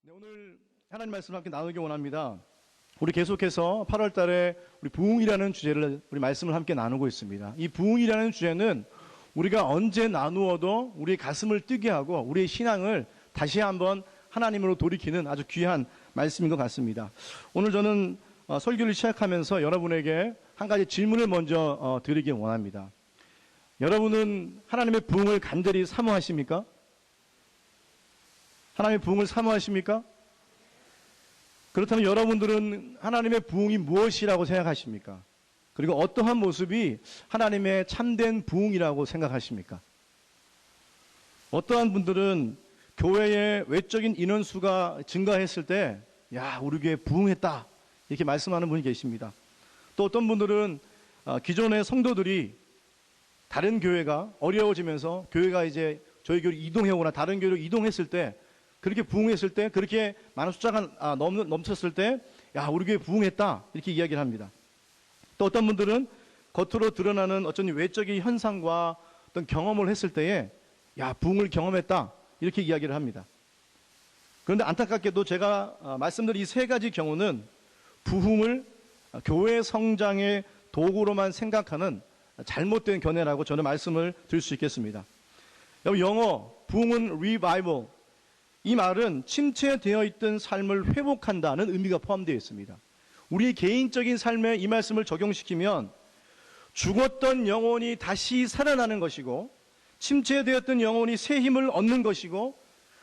네, 오늘 하나님 말씀을 함께 나누기 원합니다. 우리 계속해서 8월 달에 우리 부흥이라는 주제를 우리 말씀을 함께 나누고 있습니다. 이 부흥이라는 주제는 우리가 언제 나누어도 우리의 가슴을 뛰게 하고 우리의 신앙을 다시 한번 하나님으로 돌이키는 아주 귀한 말씀인 것 같습니다. 오늘 저는 설교를 시작하면서 여러분에게 한 가지 질문을 먼저 드리기 원합니다. 여러분은 하나님의 부흥을 간절히 사모하십니까? 하나님의 부흥을 사모하십니까? 그렇다면 여러분들은 하나님의 부흥이 무엇이라고 생각하십니까? 그리고 어떠한 모습이 하나님의 참된 부흥이라고 생각하십니까? 어떠한 분들은 교회의 외적인 인원수가 증가했을 때, 야, 우리 교회 부흥했다, 이렇게 말씀하는 분이 계십니다. 또 어떤 분들은 기존의 성도들이 다른 교회가 어려워지면서 교회가 이제 저희 교회로 이동해오거나 다른 교회로 이동했을 때, 그렇게 부흥했을 때, 그렇게 많은 숫자가 넘쳤을 때, 야, 우리 교회 부흥했다, 이렇게 이야기를 합니다. 또 어떤 분들은 겉으로 드러나는 어떤 외적인 현상과 어떤 경험을 했을 때에, 야, 부흥을 경험했다, 이렇게 이야기를 합니다. 그런데 안타깝게도 제가 말씀드린 이 세 가지 경우는 부흥을 교회 성장의 도구로만 생각하는 잘못된 견해라고 저는 말씀을 드릴 수 있겠습니다. 여러분, 영어 부흥은 revival, 이 말은 침체되어 있던 삶을 회복한다는 의미가 포함되어 있습니다. 우리 개인적인 삶에 이 말씀을 적용시키면 죽었던 영혼이 다시 살아나는 것이고, 침체되었던 영혼이 새 힘을 얻는 것이고,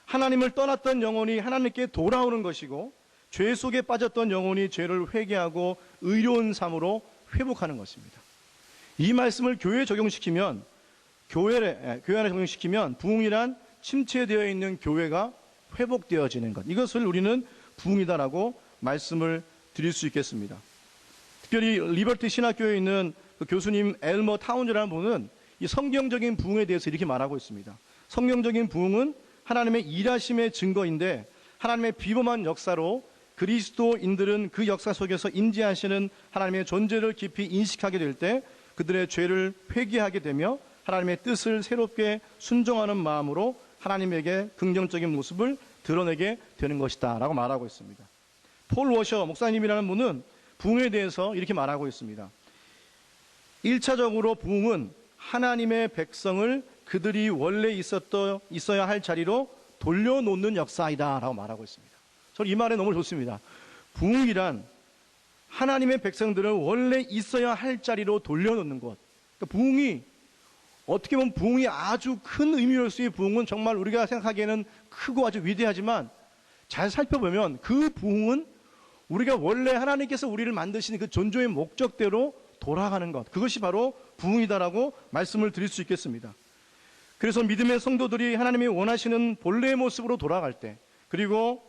하나님을 떠났던 영혼이 하나님께 돌아오는 것이고, 죄 속에 빠졌던 영혼이 죄를 회개하고 의로운 삶으로 회복하는 것입니다. 이 말씀을 교회에 적용시키면, 교회 안에 적용시키면 부흥이란 침체되어 있는 교회가 회복되어지는 것, 이것을 우리는 부흥이다라고 말씀을 드릴 수 있겠습니다. 특별히 리버티 신학교에 있는 그 교수님 엘머 타운즈라는 분은 이 성경적인 부흥에 대해서 이렇게 말하고 있습니다. 성경적인 부흥은 하나님의 일하심의 증거인데, 하나님의 비범한 역사로 그리스도인들은 그 역사 속에서 임재하시는 하나님의 존재를 깊이 인식하게 될 때 그들의 죄를 회개하게 되며 하나님의 뜻을 새롭게 순종하는 마음으로 하나님에게 긍정적인 모습을 드러내게 되는 것이다 라고 말하고 있습니다. 폴 워셔 목사님이라는 분은 부흥에 대해서 이렇게 말하고 있습니다. 1차적으로 부흥은 하나님의 백성을 그들이 원래 있어야 할 자리로 돌려놓는 역사이다 라고 말하고 있습니다. 저는 이 말에 너무 좋습니다. 부흥이란 하나님의 백성들을 원래 있어야 할 자리로 돌려놓는 것. 그러니까 부흥이, 어떻게 보면 부흥이 아주 큰 의미로서의 부흥은 정말 우리가 생각하기에는 크고 아주 위대하지만, 잘 살펴보면 그 부흥은 우리가 원래 하나님께서 우리를 만드신 그 존재의 목적대로 돌아가는 것, 그것이 바로 부흥이다라고 말씀을 드릴 수 있겠습니다. 그래서 믿음의 성도들이 하나님이 원하시는 본래의 모습으로 돌아갈 때, 그리고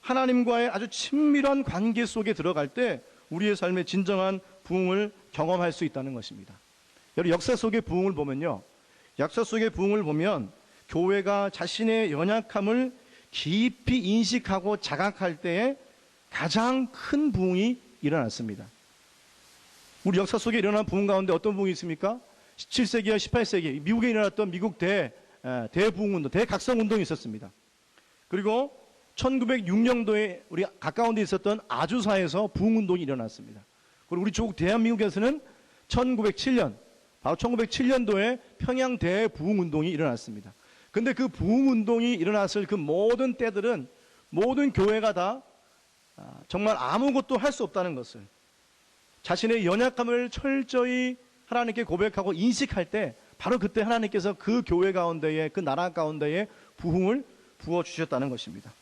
하나님과의 아주 친밀한 관계 속에 들어갈 때 우리의 삶의 진정한 부흥을 경험할 수 있다는 것입니다. 여러분, 역사 속의 부흥을 보면요, 역사 속의 부흥을 보면 교회가 자신의 연약함을 깊이 인식하고 자각할 때에 가장 큰 부흥이 일어났습니다. 우리 역사 속에 일어난 부흥 가운데 어떤 부흥이 있습니까? 17세기와 18세기 미국에 일어났던 미국 대부흥운동, 대각성운동이 있었습니다. 그리고 1906년도에 우리 가까운 데 있었던 아주사에서 부흥운동이 일어났습니다. 그리고 우리 조국 대한민국에서는 1907년, 바로 1907년도에 평양 대부흥운동이 일어났습니다. 그런데 그 부흥운동이 일어났을 그 모든 때들은 모든 교회가 다 정말 아무것도 할 수 없다는 것을, 자신의 연약함을 철저히 하나님께 고백하고 인식할 때 바로 그때 하나님께서 그 교회 가운데에, 그 나라 가운데에 부흥을 부어주셨다는 것입니다.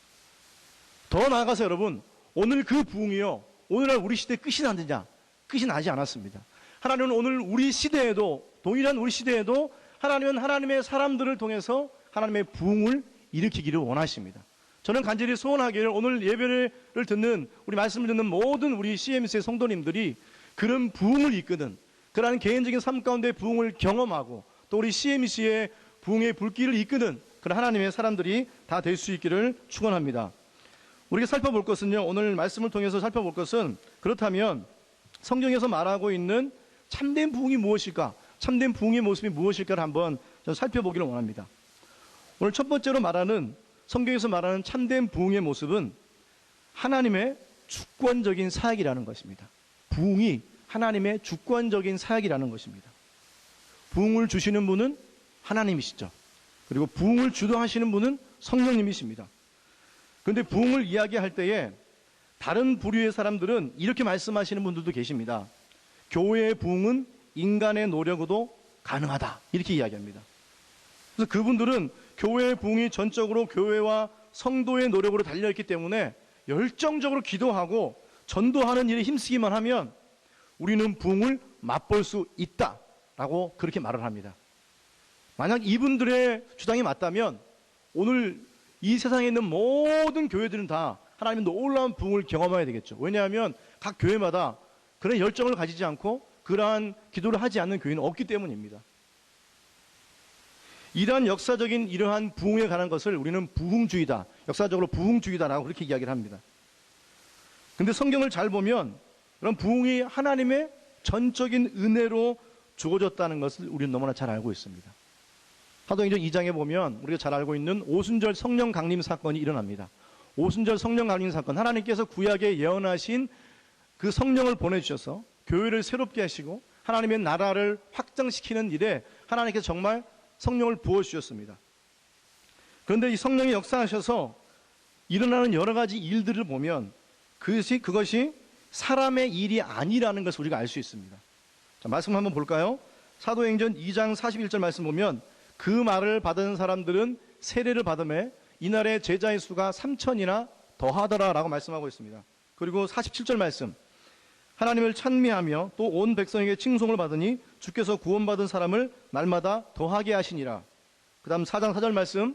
더 나아가서 여러분, 오늘 그 부흥이요, 오늘날 우리 시대에 끝이 났느냐? 끝이 나지 않았습니다. 하나님은 오늘 우리 시대에도, 동일한 우리 시대에도 하나님은 하나님의 사람들을 통해서 하나님의 부흥을 일으키기를 원하십니다. 저는 간절히 소원하기를 오늘 예배를 듣는, 우리 말씀을 듣는 모든 우리 CMC의 성도님들이 그런 부흥을 이끄는, 그러한 개인적인 삶 가운데 부흥을 경험하고 또 우리 CMC의 부흥의 불길을 이끄는 그런 하나님의 사람들이 다 될 수 있기를 축원합니다. 우리가 살펴볼 것은요, 오늘 말씀을 통해서 살펴볼 것은, 그렇다면 성경에서 말하고 있는 참된 부흥이 무엇일까? 참된 부흥의 모습이 무엇일까를 한번 살펴보기를 원합니다. 오늘 첫 번째로 말하는 성경에서 말하는 참된 부흥의 모습은 하나님의 주권적인 사역이라는 것입니다. 부흥이 하나님의 주권적인 사역이라는 것입니다. 부흥을 주시는 분은 하나님이시죠. 그리고 부흥을 주도하시는 분은 성령님이십니다. 그런데 부흥을 이야기할 때에 다른 부류의 사람들은 이렇게 말씀하시는 분들도 계십니다. 교회의 부흥은 인간의 노력으로 가능하다, 이렇게 이야기합니다. 그래서 그분들은 교회의 부흥이 전적으로 교회와 성도의 노력으로 달려있기 때문에 열정적으로 기도하고 전도하는 일에 힘쓰기만 하면 우리는 부흥을 맛볼 수 있다라고 그렇게 말을 합니다. 만약 이분들의 주장이 맞다면 오늘 이 세상에 있는 모든 교회들은 다 하나님의 놀라운 부흥을 경험해야 되겠죠. 왜냐하면 각 교회마다 그런 열정을 가지지 않고 그러한 기도를 하지 않는 교회는 없기 때문입니다. 이러한 역사적인 이러한 부흥에 관한 것을 우리는 부흥주의다, 역사적으로 부흥주의다라고 그렇게 이야기를 합니다. 근데 성경을 잘 보면 그런 부흥이 하나님의 전적인 은혜로 주어졌다는 것을 우리는 너무나 잘 알고 있습니다. 사도행전 2장에 보면 우리가 잘 알고 있는 오순절 성령 강림 사건이 일어납니다. 오순절 성령 강림 사건, 하나님께서 구약에 예언하신 그 성령을 보내주셔서 교회를 새롭게 하시고 하나님의 나라를 확장시키는 일에 하나님께서 정말 성령을 부어주셨습니다. 그런데 이 성령이 역사하셔서 일어나는 여러 가지 일들을 보면 그것이 사람의 일이 아니라는 것을 우리가 알 수 있습니다. 자, 말씀 한번 볼까요? 사도행전 2장 41절 말씀 보면 그 말을 받은 사람들은 세례를 받음에 이날의 제자의 수가 3,000이나 더하더라 라고 말씀하고 있습니다. 그리고 47절 말씀, 하나님을 찬미하며 또 온 백성에게 칭송을 받으니 주께서 구원받은 사람을 날마다 더하게 하시니라. 그 다음 4장 4절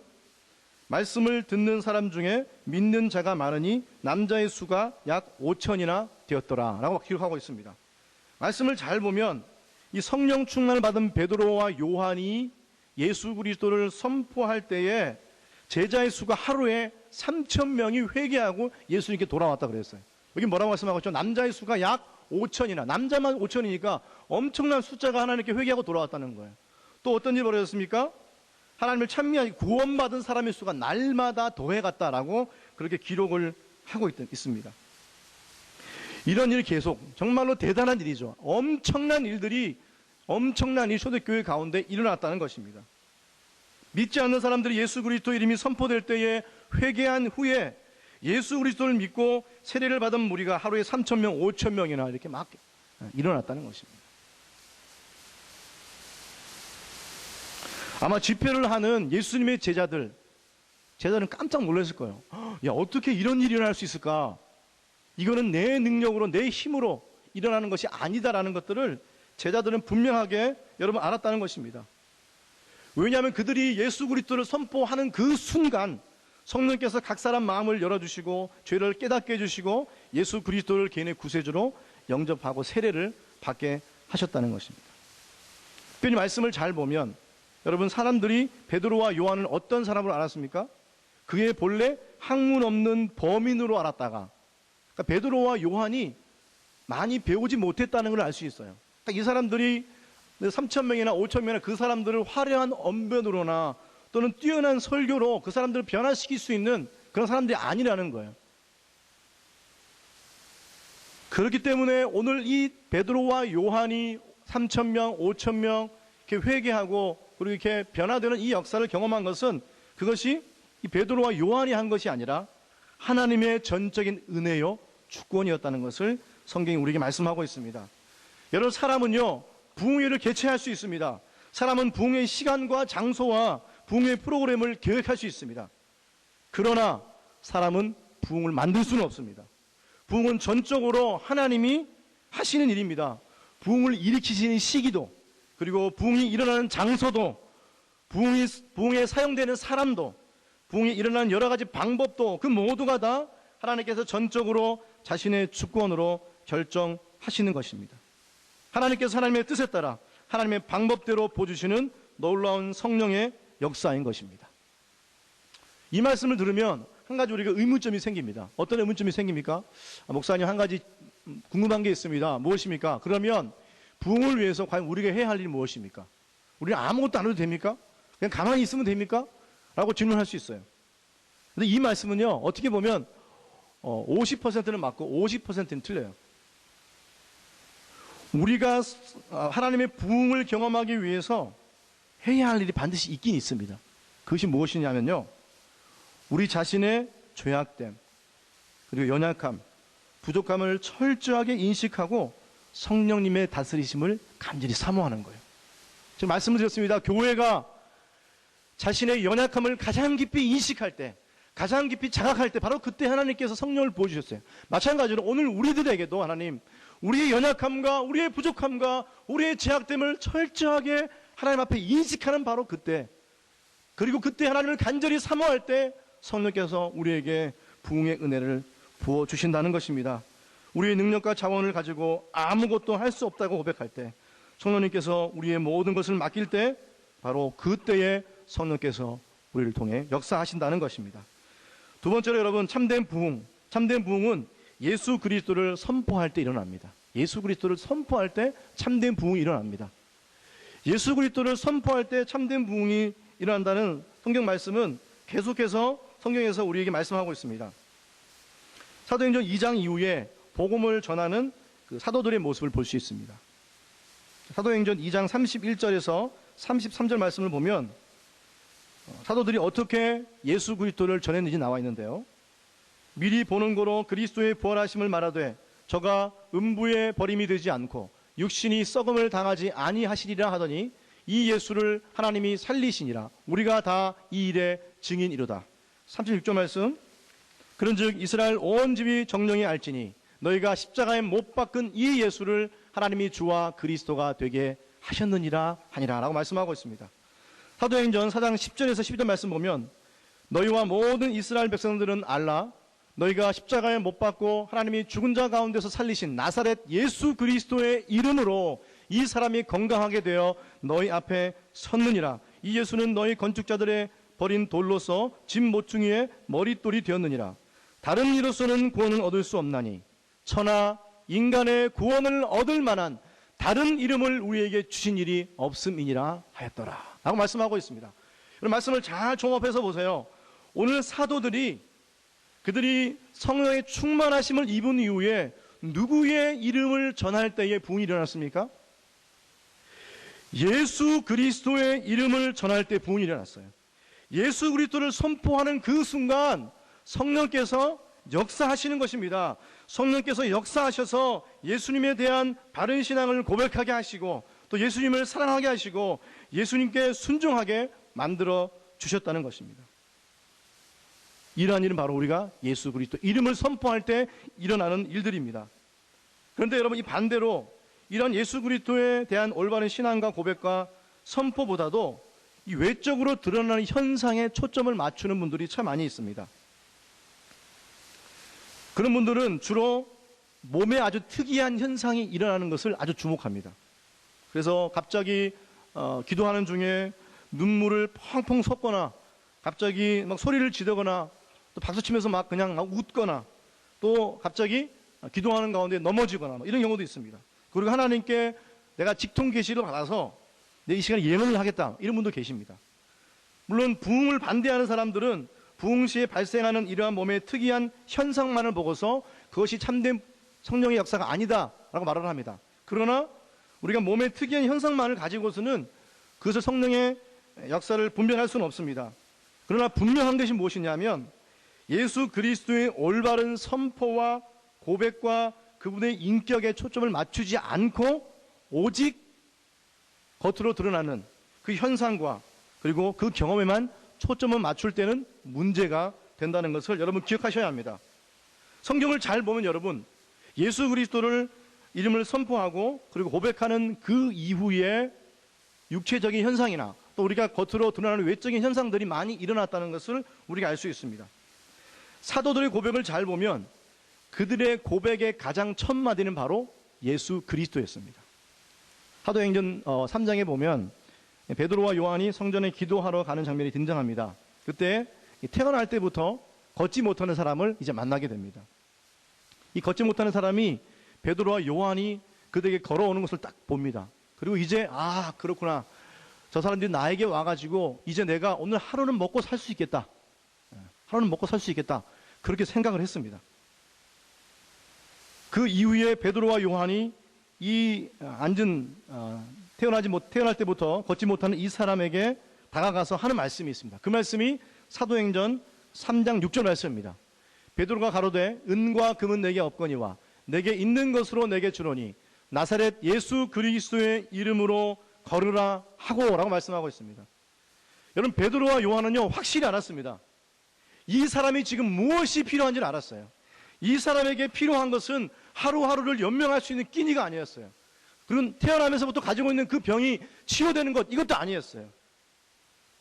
말씀을 듣는 사람 중에 믿는 자가 많으니 남자의 수가 약 5,000이나 되었더라 라고 기록하고 있습니다. 말씀을 잘 보면 이 성령 충만을 받은 베드로와 요한이 예수 그리스도를 선포할 때에 제자의 수가 하루에 3,000명이 회개하고 예수님께 돌아왔다 그랬어요. 여기 뭐라고 말씀하고 있죠? 남자의 수가 약 5,000이나, 남자만 5,000이니까 엄청난 숫자가 하나님께 회개하고 돌아왔다는 거예요. 또 어떤 일이 벌어졌습니까? 하나님을 찬미하기 구원받은 사람의 수가 날마다 더해갔다라고 그렇게 기록을 하고 있습니다. 이런 일이 계속 정말로 대단한 일이죠. 엄청난 일들이 엄청난 이 초대교회 가운데 일어났다는 것입니다. 믿지 않는 사람들이 예수 그리스도 이름이 선포될 때에 회개한 후에 예수 그리스도를 믿고 세례를 받은 무리가 하루에 3,000명, 5,000명이나 이렇게 막 일어났다는 것입니다. 아마 집회를 하는 예수님의 제자들은 깜짝 놀랐을 거예요. 야, 어떻게 이런 일이 일어날 수 있을까? 이거는 내 능력으로, 내 힘으로 일어나는 것이 아니다라는 것들을 제자들은 분명하게 여러분 알았다는 것입니다. 왜냐하면 그들이 예수 그리스도를 선포하는 그 순간 성령께서 각 사람 마음을 열어주시고 죄를 깨닫게 해주시고 예수 그리스도를 개인의 구세주로 영접하고 세례를 받게 하셨다는 것입니다. 특별히 말씀을 잘 보면 여러분, 사람들이 베드로와 요한을 어떤 사람으로 알았습니까? 그의 본래 학문 없는 범인으로 알았다가, 그러니까 베드로와 요한이 많이 배우지 못했다는 걸 알 수 있어요. 그러니까 이 사람들이 3,000명이나 5,000명이나 그 사람들을 화려한 언변으로나 또는 뛰어난 설교로 그 사람들을 변화시킬 수 있는 그런 사람들이 아니라는 거예요. 그렇기 때문에 오늘 이 베드로와 요한이 3,000명, 5,000명 이렇게 회개하고 그리고 이렇게 변화되는 이 역사를 경험한 것은 그것이 이 베드로와 요한이 한 것이 아니라 하나님의 전적인 은혜요 주권이었다는 것을 성경이 우리에게 말씀하고 있습니다. 여러분, 사람은요 부흥회를 개최할 수 있습니다. 사람은 부흥의 시간과 장소와 부흥의 프로그램을 계획할 수 있습니다. 그러나 사람은 부흥을 만들 수는 없습니다. 부흥은 전적으로 하나님이 하시는 일입니다. 부흥을 일으키시는 시기도, 그리고 부흥이 일어나는 장소도, 부흥에 사용되는 사람도, 부흥이 일어나는 여러 가지 방법도, 그 모두가 다 하나님께서 전적으로 자신의 주권으로 결정하시는 것입니다. 하나님께서 하나님의 뜻에 따라 하나님의 방법대로 보여주시는 놀라운 성령의 역사인 것입니다. 이 말씀을 들으면 한 가지 우리가 의문점이 생깁니다. 어떤 의문점이 생깁니까? 목사님, 한 가지 궁금한 게 있습니다. 무엇입니까? 그러면 부흥을 위해서 과연 우리가 해야 할 일이 무엇입니까? 우리는 아무것도 안 해도 됩니까? 그냥 가만히 있으면 됩니까? 라고 질문할 수 있어요. 근데 이 말씀은요, 어떻게 보면 50%는 맞고 50%는 틀려요. 우리가 하나님의 부흥을 경험하기 위해서 해야 할 일이 반드시 있긴 있습니다. 그것이 무엇이냐면요, 우리 자신의 죄악됨, 그리고 연약함, 부족함을 철저하게 인식하고 성령님의 다스리심을 간절히 사모하는 거예요. 지금 말씀을 드렸습니다. 교회가 자신의 연약함을 가장 깊이 인식할 때, 가장 깊이 자각할 때, 바로 그때 하나님께서 성령을 부어주셨어요. 마찬가지로 오늘 우리들에게도 하나님, 우리의 연약함과 우리의 부족함과 우리의 죄악됨을 철저하게 하나님 앞에 인식하는 바로 그때, 그리고 그때 하나님을 간절히 사모할 때 성령께서 우리에게 부흥의 은혜를 부어주신다는 것입니다. 우리의 능력과 자원을 가지고 아무것도 할 수 없다고 고백할 때, 성령님께서 우리의 모든 것을 맡길 때, 바로 그때에 성령께서 우리를 통해 역사하신다는 것입니다. 두 번째로 여러분, 참된 부흥은 예수 그리스도를 선포할 때 일어납니다. 예수 그리스도를 선포할 때 참된 부흥이 일어납니다. 예수 그리스도를 선포할 때 참된 부흥이 일어난다는 성경 말씀은 계속해서 성경에서 우리에게 말씀하고 있습니다. 사도행전 2장 이후에 복음을 전하는 그 사도들의 모습을 볼 수 있습니다. 사도행전 2장 31절에서 33절 말씀을 보면 사도들이 어떻게 예수 그리스도를 전했는지 나와 있는데요. 미리 보는 거로 그리스도의 부활하심을 말하되 저가 음부에 버림이 되지 않고 육신이 썩음을 당하지 아니하시리라 하더니 이 예수를 하나님이 살리시니라. 우리가 다 이 일의 증인이로다. 36절 말씀. 그런즉 이스라엘 온 집이 정령이 알지니 너희가 십자가에 못 박은 이 예수를 하나님이 주와 그리스도가 되게 하셨느니라 하니라 라고 말씀하고 있습니다. 사도행전 4장 10절에서 12절 말씀 보면 너희와 모든 이스라엘 백성들은 알라. 너희가 십자가에 못 박고 하나님이 죽은 자 가운데서 살리신 나사렛 예수 그리스도의 이름으로 이 사람이 건강하게 되어 너희 앞에 섰느니라. 이 예수는 너희 건축자들의 버린 돌로서 집 모퉁이의 머릿돌이 되었느니라. 다른 이로서는 구원을 얻을 수 없나니 천하 인간의 구원을 얻을 만한 다른 이름을 우리에게 주신 일이 없음이니라 하였더라 라고 말씀하고 있습니다. 이런 말씀을 잘 종합해서 보세요. 오늘 사도들이 그들이 성령의 충만하심을 입은 이후에 누구의 이름을 전할 때에 부흥이 일어났습니까? 예수 그리스도의 이름을 전할 때 부흥이 일어났어요. 예수 그리스도를 선포하는 그 순간 성령께서 역사하시는 것입니다. 성령께서 역사하셔서 예수님에 대한 바른 신앙을 고백하게 하시고 또 예수님을 사랑하게 하시고 예수님께 순종하게 만들어 주셨다는 것입니다. 이러한 일은 바로 우리가 예수 그리스도 이름을 선포할 때 일어나는 일들입니다. 그런데 여러분, 이 반대로 이런 예수 그리스도에 대한 올바른 신앙과 고백과 선포보다도 이 외적으로 드러나는 현상에 초점을 맞추는 분들이 참 많이 있습니다. 그런 분들은 주로 몸에 아주 특이한 현상이 일어나는 것을 아주 주목합니다. 그래서 갑자기 기도하는 중에 눈물을 펑펑 쏟거나 갑자기 막 소리를 지르거나 또 박수치면서 막 그냥 막 웃거나 또 갑자기 기도하는 가운데 넘어지거나 이런 경우도 있습니다. 그리고 하나님께 내가 직통 계시를 받아서 내 이 시간에 예언을 하겠다 이런 분도 계십니다. 물론 부흥을 반대하는 사람들은 부흥 시에 발생하는 이러한 몸의 특이한 현상만을 보고서 그것이 참된 성령의 역사가 아니다라고 말을 합니다. 그러나 우리가 몸의 특이한 현상만을 가지고서는 그것을 성령의 역사를 분별할 수는 없습니다. 그러나 분명한 것이 무엇이냐면 예수 그리스도의 올바른 선포와 고백과 그분의 인격에 초점을 맞추지 않고 오직 겉으로 드러나는 그 현상과 그리고 그 경험에만 초점을 맞출 때는 문제가 된다는 것을 여러분 기억하셔야 합니다. 성경을 잘 보면 여러분 예수 그리스도를 이름을 선포하고 그리고 고백하는 그 이후에 육체적인 현상이나 또 우리가 겉으로 드러나는 외적인 현상들이 많이 일어났다는 것을 우리가 알 수 있습니다. 사도들의 고백을 잘 보면 그들의 고백의 가장 첫 마디는 바로 예수 그리스도였습니다. 사도행전 3장에 보면 베드로와 요한이 성전에 기도하러 가는 장면이 등장합니다. 그때 태어날 때부터 걷지 못하는 사람을 이제 만나게 됩니다. 이 걷지 못하는 사람이 베드로와 요한이 그들에게 걸어오는 것을 딱 봅니다. 그리고 이제 그렇구나. 저 사람들이 나에게 와가지고 이제 내가 오늘 하루는 먹고 살 수 있겠다. 하루는 먹고 살 수 있겠다. 그렇게 생각을 했습니다. 그 이후에 베드로와 요한이 이 태어날 때부터 걷지 못하는 이 사람에게 다가가서 하는 말씀이 있습니다. 그 말씀이 사도행전 3장 6절 말씀입니다. 베드로가 가로되 은과 금은 내게 없거니와 내게 있는 것으로 내게 주노니 나사렛 예수 그리스도의 이름으로 걸으라 하고 라고 말씀하고 있습니다. 여러분, 베드로와 요한은요 확실히 알았습니다. 이 사람이 지금 무엇이 필요한지를 알았어요. 이 사람에게 필요한 것은 하루하루를 연명할 수 있는 끼니가 아니었어요. 그런 태어나면서부터 가지고 있는 그 병이 치유되는 것, 이것도 아니었어요.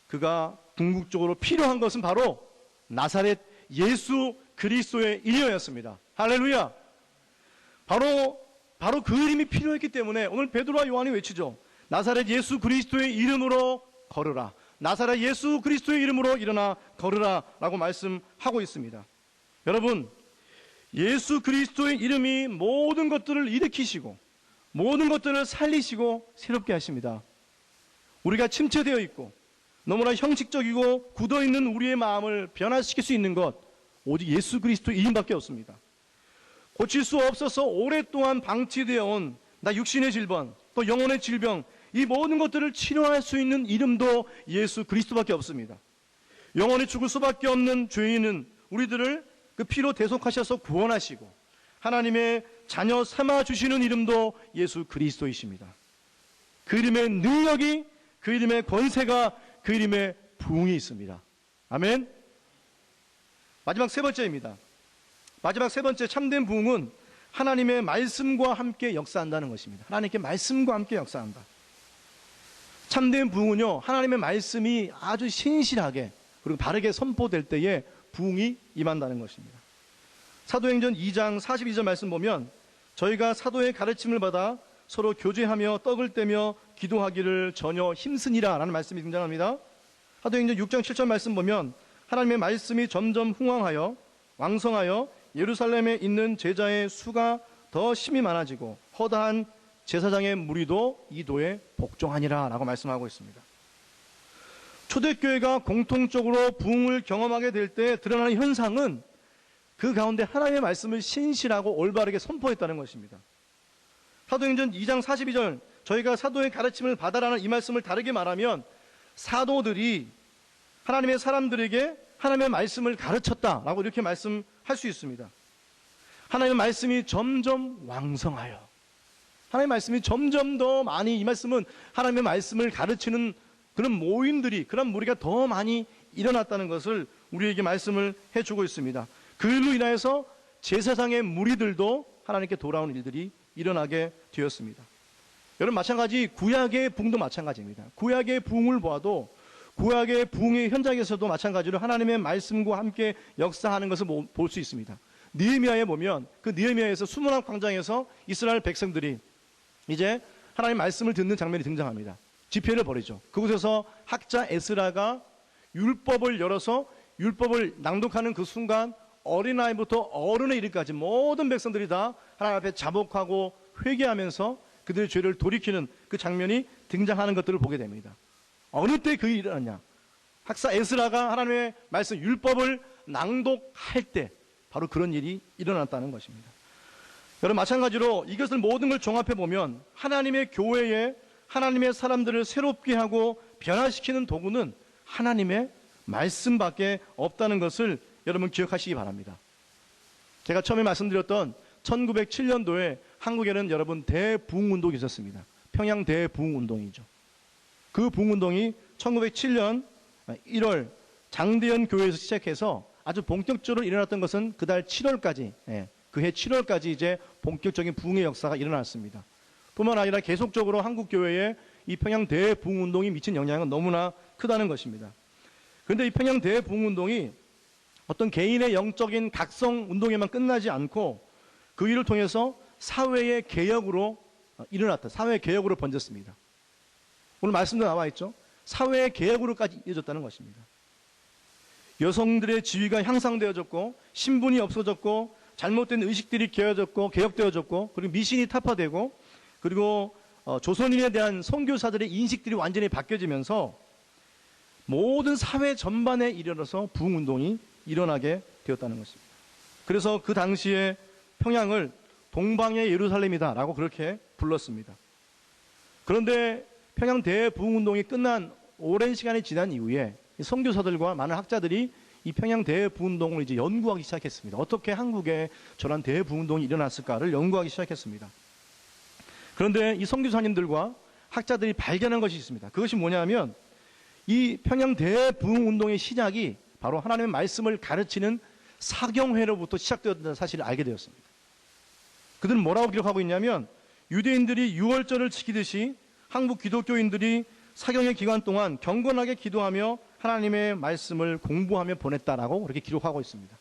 그가 궁극적으로 필요한 것은 바로 나사렛 예수 그리스도의 이름이었습니다. 할렐루야. 바로 그 이름이 필요했기 때문에 오늘 베드로와 요한이 외치죠. 나사렛 예수 그리스도의 이름으로 걸으라. 나사렛 예수 그리스도의 이름으로 일어나 걸으라 라고 말씀하고 있습니다. 여러분, 예수 그리스도의 이름이 모든 것들을 일으키시고 모든 것들을 살리시고 새롭게 하십니다. 우리가 침체되어 있고 너무나 형식적이고 굳어있는 우리의 마음을 변화시킬 수 있는 것, 오직 예수 그리스도의 이름밖에 없습니다. 고칠 수 없어서 오랫동안 방치되어 온 나 육신의 질병, 또 영혼의 질병, 이 모든 것들을 치료할 수 있는 이름도 예수 그리스도밖에 없습니다. 영원히 죽을 수밖에 없는 죄인은 우리들을 그 피로 대속하셔서 구원하시고 하나님의 자녀 삼아주시는 이름도 예수 그리스도이십니다. 그 이름의 능력이, 그 이름의 권세가, 그 이름의 부흥이 있습니다. 아멘. 마지막 세 번째입니다. 마지막 세 번째 참된 부흥은 하나님의 말씀과 함께 역사한다는 것입니다. 하나님께 말씀과 함께 역사한다. 참된 부흥은요, 하나님의 말씀이 아주 신실하게 그리고 바르게 선포될 때에 부흥이 임한다는 것입니다. 사도행전 2장 42절 말씀 보면 저희가 사도의 가르침을 받아 서로 교제하며 떡을 떼며 기도하기를 전혀 힘쓰니라 라는 말씀이 등장합니다. 사도행전 6장 7절 말씀 보면 하나님의 말씀이 점점 흥왕하여 왕성하여 예루살렘에 있는 제자의 수가 더 심히 많아지고 허다한 제사장의 무리도 이 도에 복종하니라 라고 말씀하고 있습니다. 초대교회가 공통적으로 부흥을 경험하게 될 때 드러나는 현상은 그 가운데 하나님의 말씀을 신실하고 올바르게 선포했다는 것입니다. 사도행전 2장 42절 저희가 사도의 가르침을 받아라는 이 말씀을 다르게 말하면 사도들이 하나님의 사람들에게 하나님의 말씀을 가르쳤다라고 이렇게 말씀할 수 있습니다. 하나님의 말씀이 점점 왕성하여 하나님의 말씀이 점점 더 많이, 이 말씀은 하나님의 말씀을 가르치는 그런 모임들이, 그런 무리가 더 많이 일어났다는 것을 우리에게 말씀을 해주고 있습니다. 그 일로 인하여서 제사장의 무리들도 하나님께 돌아오는 일들이 일어나게 되었습니다. 여러분, 마찬가지 구약의 부흥도 마찬가지입니다. 구약의 부흥을 보아도 구약의 부흥의 현장에서도 마찬가지로 하나님의 말씀과 함께 역사하는 것을 볼 수 있습니다. 느헤미야에 보면 그 느헤미야에서 수문학 광장에서 이스라엘 백성들이 이제 하나님의 말씀을 듣는 장면이 등장합니다. 집회를 벌이죠. 그곳에서 학자 에스라가 율법을 열어서 율법을 낭독하는 그 순간 어린아이부터 어른에 이르기까지 모든 백성들이 다 하나님 앞에 자복하고 회개하면서 그들의 죄를 돌이키는 그 장면이 등장하는 것들을 보게 됩니다. 어느 때 그 일이 일어났냐? 학사 에스라가 하나님의 말씀 율법을 낭독할 때 바로 그런 일이 일어났다는 것입니다. 여러분, 마찬가지로 이것을 모든 걸 종합해 보면 하나님의 교회에 하나님의 사람들을 새롭게 하고 변화시키는 도구는 하나님의 말씀밖에 없다는 것을 여러분 기억하시기 바랍니다. 제가 처음에 말씀드렸던 1907년도에 한국에는 여러분 대부흥운동이 있었습니다. 평양 대부흥운동이죠. 그 부흥운동이 1907년 1월 장대현 교회에서 시작해서 아주 본격적으로 일어났던 것은 그달 7월까지, 그해 7월까지 이제 본격적인 부흥의 역사가 일어났습니다. 뿐만 아니라 계속적으로 한국 교회에 이 평양 대부흥운동이 미친 영향은 너무나 크다는 것입니다. 그런데 이 평양 대부흥운동이 어떤 개인의 영적인 각성 운동에만 끝나지 않고 그 일을 통해서 사회의 개혁으로 일어났다. 사회의 개혁으로 번졌습니다. 오늘 말씀도 나와 있죠. 사회의 개혁으로까지 이어졌다는 것입니다. 여성들의 지위가 향상되어졌고 신분이 없어졌고 잘못된 의식들이 개혁되어졌고 그리고 미신이 타파되고 그리고 조선인에 대한 선교사들의 인식들이 완전히 바뀌어지면서 모든 사회 전반에 이르러서 부흥운동이 일어나게 되었다는 것입니다. 그래서 그 당시에 평양을 동방의 예루살렘이다라고 그렇게 불렀습니다. 그런데 평양 대부흥운동이 끝난 오랜 시간이 지난 이후에 선교사들과 많은 학자들이 이 평양 대부흥운동을 이제 연구하기 시작했습니다. 어떻게 한국에 저런 대부흥운동이 일어났을까를 연구하기 시작했습니다. 그런데 이 선교사님들과 학자들이 발견한 것이 있습니다. 그것이 뭐냐면 이 평양 대부흥운동의 시작이 바로 하나님의 말씀을 가르치는 사경회로부터 시작되었다는 사실을 알게 되었습니다. 그들은 뭐라고 기록하고 있냐면 유대인들이 유월절을 지키듯이 한국 기독교인들이 사경회 기간 동안 경건하게 기도하며 하나님의 말씀을 공부하며 보냈다라고 그렇게 기록하고 있습니다.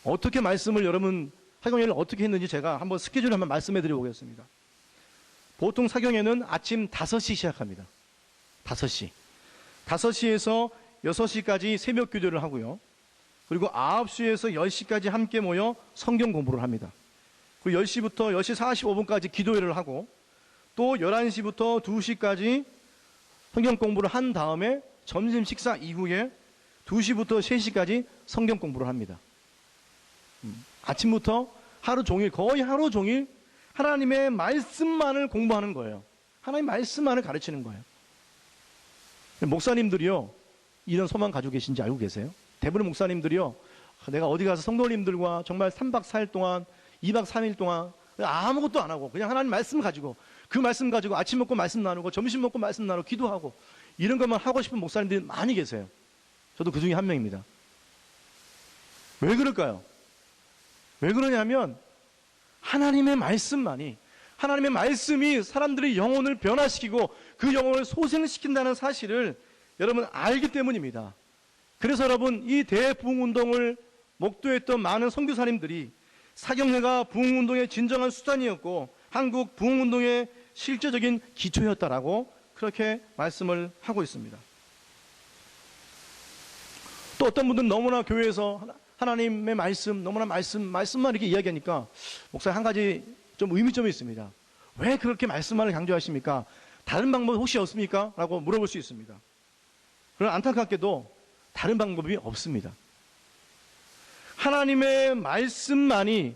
어떻게 말씀을 여러분 사경회를 어떻게 했는지 제가 한번 스케줄을 한번 말씀해 드려 보겠습니다. 보통 사경회는 아침 5시 시작합니다. 5시. 5시에서 6시까지 새벽 기도를 하고요. 그리고 9시에서 10시까지 함께 모여 성경 공부를 합니다. 그리고 10시부터 10시 45분까지 기도회를 하고 또 11시부터 2시까지 성경 공부를 한 다음에 점심 식사 이후에 2시부터 3시까지 성경 공부를 합니다. 아침부터 하루 종일, 거의 하루 종일 하나님의 말씀만을 공부하는 거예요. 하나님의 말씀만을 가르치는 거예요. 목사님들이요, 이런 소망 가지고 계신지 알고 계세요? 대부분 목사님들이요, 내가 어디 가서 성도님들과 정말 3박 4일 동안, 2박 3일 동안 아무것도 안 하고 그냥 하나님 말씀 가지고 그 말씀 가지고 아침 먹고 말씀 나누고 점심 먹고 말씀 나누고 기도하고 이런 것만 하고 싶은 목사님들이 많이 계세요. 저도 그 중에 한 명입니다. 왜 그럴까요? 왜 그러냐면 하나님의 말씀만이, 하나님의 말씀이 사람들의 영혼을 변화시키고 그 영혼을 소생시킨다는 사실을 여러분 알기 때문입니다. 그래서 여러분 이 대부흥운동을 목도했던 많은 선교사님들이 사경회가 부흥운동의 진정한 수단이었고 한국 부흥운동의 실제적인 기초였다라고 그렇게 말씀을 하고 있습니다. 또 어떤 분들은 너무나 교회에서 하나님의 말씀, 너무나 말씀만 이렇게 이야기하니까 목사님 한 가지 좀 의미점이 있습니다. 왜 그렇게 말씀만을 강조하십니까? 다른 방법 혹시 없습니까? 라고 물어볼 수 있습니다. 그러나 안타깝게도 다른 방법이 없습니다. 하나님의 말씀만이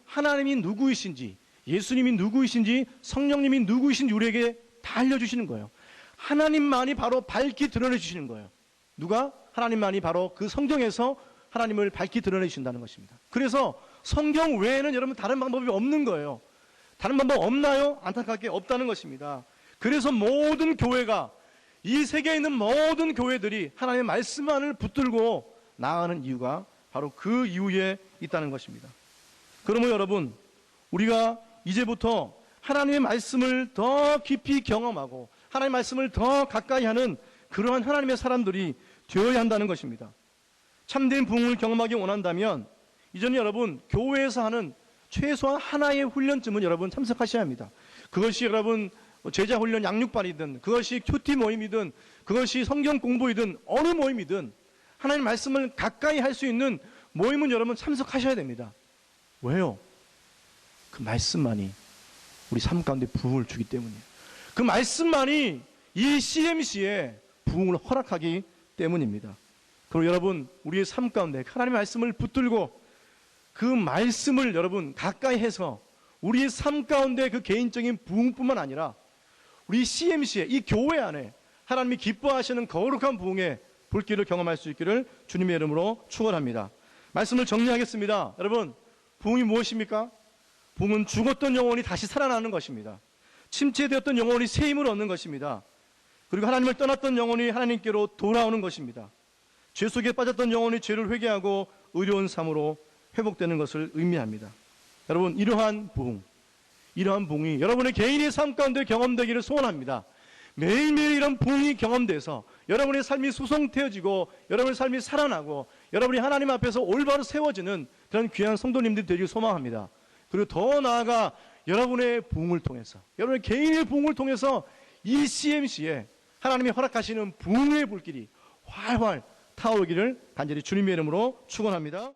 하나님이 누구이신지, 예수님이 누구이신지, 성령님이 누구이신지 우리에게 다 알려주시는 거예요. 하나님만이 바로 밝히 드러내 주시는 거예요. 누가? 하나님만이 바로 그 성경에서 하나님을 밝히 드러내 주신다는 것입니다. 그래서 성경 외에는 여러분 다른 방법이 없는 거예요. 다른 방법 없나요? 안타깝게 없다는 것입니다. 그래서 모든 교회가, 이 세계에 있는 모든 교회들이 하나님의 말씀만을 붙들고 나아가는 이유가 바로 그 이유에 있다는 것입니다. 그러면 여러분, 우리가 이제부터 하나님의 말씀을 더 깊이 경험하고 하나님의 말씀을 더 가까이 하는 그러한 하나님의 사람들이 되어야 한다는 것입니다. 참된 부흥을 경험하기 원한다면 이제는 여러분 교회에서 하는 최소한 하나의 훈련쯤은 여러분 참석하셔야 합니다. 그것이 여러분 제자 훈련 양육반이든, 그것이 큐티 모임이든, 그것이 성경 공부이든, 어느 모임이든 하나님의 말씀을 가까이 할 수 있는 모임은 여러분 참석하셔야 됩니다. 왜요? 그 말씀만이 우리 삶 가운데 부흥을 주기 때문이에요. 그 말씀만이 이 CMC에 부흥을 허락하기 때문입니다. 그리고 여러분 우리의 삶 가운데 하나님의 말씀을 붙들고 그 말씀을 여러분 가까이 해서 우리의 삶 가운데 그 개인적인 부흥뿐만 아니라 우리 CMC에, 이 교회 안에 하나님이 기뻐하시는 거룩한 부흥의 불길을 경험할 수 있기를 주님의 이름으로 축원합니다. 말씀을 정리하겠습니다. 여러분, 부흥이 무엇입니까? 부흥은 죽었던 영혼이 다시 살아나는 것입니다. 침체되었던 영혼이 새 힘을 얻는 것입니다. 그리고 하나님을 떠났던 영혼이 하나님께로 돌아오는 것입니다. 죄 속에 빠졌던 영혼이 죄를 회개하고 의로운 삶으로 회복되는 것을 의미합니다. 여러분, 이러한 부흥이 여러분의 개인의 삶 가운데 경험되기를 소원합니다. 매일매일 이런 부흥이 경험돼서 여러분의 삶이 수송되어지고 여러분의 삶이 살아나고 여러분이 하나님 앞에서 올바로 세워지는 그런 귀한 성도님들이 되기를 소망합니다. 그리고 더 나아가 여러분의 부흥을 통해서, 여러분의 개인의 부흥을 통해서 이 CMC에 하나님이 허락하시는 부흥의 불길이 활활 타오르기를 간절히 주님의 이름으로 축원합니다.